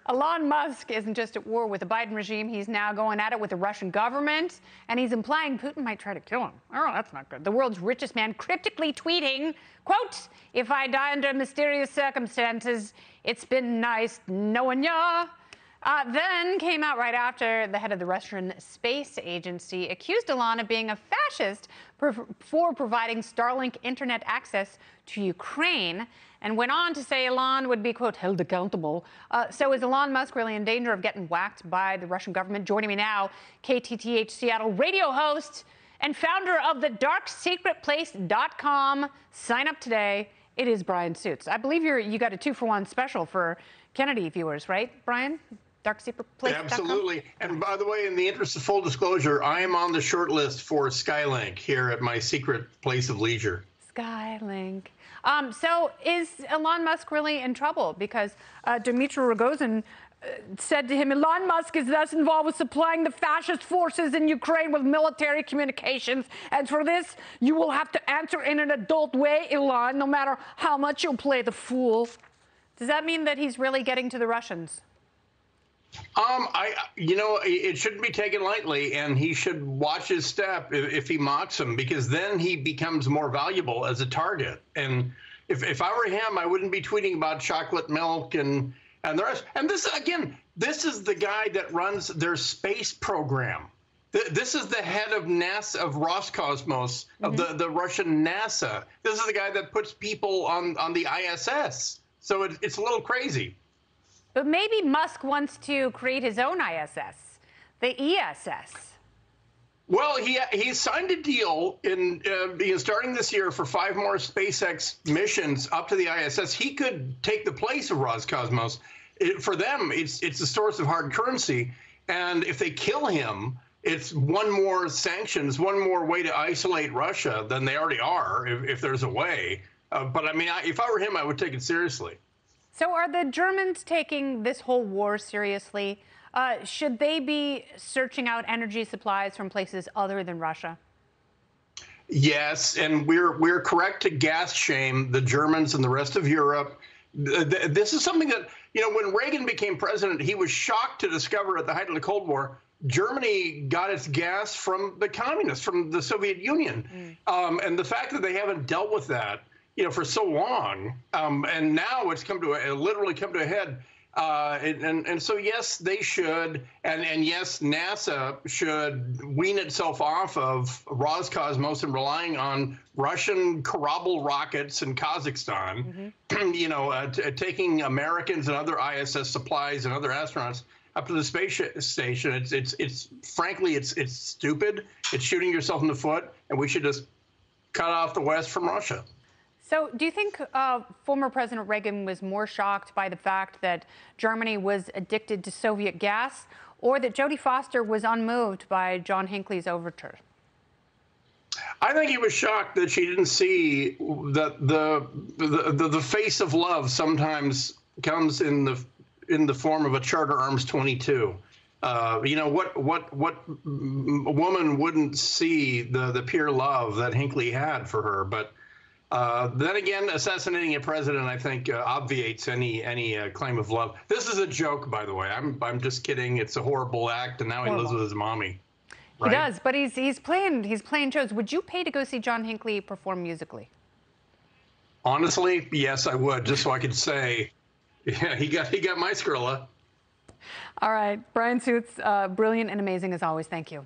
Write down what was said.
Elon Musk isn't just at war with the Biden regime. He's now going at it with the Russian government, and he's implying Putin might try to kill him. Oh, that's not good. The world's richest man cryptically tweeting, quote, "If I die under mysterious circumstances, it's been nice knowing ya." Then came out right after the head of the Russian space agency accused Elon of being a fascist for providing Starlink internet access to Ukraine, and went on to say Elon would be, quote, held accountable. So is Elon Musk really in danger of getting whacked by the Russian government? Joining me now, KTTH Seattle radio host and founder of the darksecretplace.com. Sign up today. It is Bryan Suits. I believe you got a 2-for-1 special for Kennedy viewers, right, Bryan? DarkSecretPlace.com? Absolutely. And by the way, in the interest of full disclosure, I am on the short list for Skylink here at my secret place of leisure. Skylink. So is Elon Musk really in trouble? Because Dmitry Rogozin said to him, Elon Musk is thus involved with supplying the fascist forces in Ukraine with military communications. And for this, you will have to answer in an adult way, Elon, no matter how much you'll play the fool. Does that mean that he's really getting to the Russians? It shouldn't be taken lightly, and he should watch his step if he mocks him, because then he becomes more valuable as a target. And if I were him, I wouldn't be tweeting about chocolate milk and the rest. And this, again, this is the guy that runs their space program. This is the head of NASA, of Roscosmos, of the Russian NASA. This is the guy that puts people on the ISS. So it's a little crazy. But maybe Musk wants to create his own ISS, the ESS. Well, he signed a deal starting this year for 5 more SpaceX missions up to the ISS. He could take the place of Roscosmos. For them, it's a source of hard currency. And if they kill him, it's one more sanctions, one more way to isolate Russia than they already are, if there's a way. But I mean, if I were him, I would take it seriously. So are the Germans taking this whole war seriously? Should they be searching out energy supplies from places other than Russia? Yes, and we're correct to gas shame the Germans and the rest of Europe. This is something that, when Reagan became president, he was shocked to discover at the height of the Cold War, Germany got its gas from the communists, from the Soviet Union. And the fact that they haven't dealt with that, for so long, and now it's literally come to a head. And so, yes, they should, and yes, NASA should wean itself off of Roscosmos and relying on Russian Korabl rockets in Kazakhstan, taking Americans and other ISS supplies and other astronauts up to the space station. It's frankly, it's stupid. It's shooting yourself in the foot, and we should just cut off the West from Russia. So do you think former President Reagan was more shocked by the fact that Germany was addicted to Soviet gas, or that Jodie Foster was unmoved by John Hinckley's overture? I think he was shocked that she didn't see that the face of love sometimes comes in the form of a Charter Arms 22. What woman wouldn't see the pure love that Hinckley had for her? But then again, assassinating a president, I think, obviates any claim of love. This is a joke, by the way. I'm just kidding. It's a horrible act, and now he lives with his mommy. Right? He does, but he's playing shows. Would you pay to go see John Hinckley perform musically? Honestly, yes, I would, just so I could say, yeah, he got my Skrilla. All right, Bryan Suits, brilliant and amazing as always. Thank you.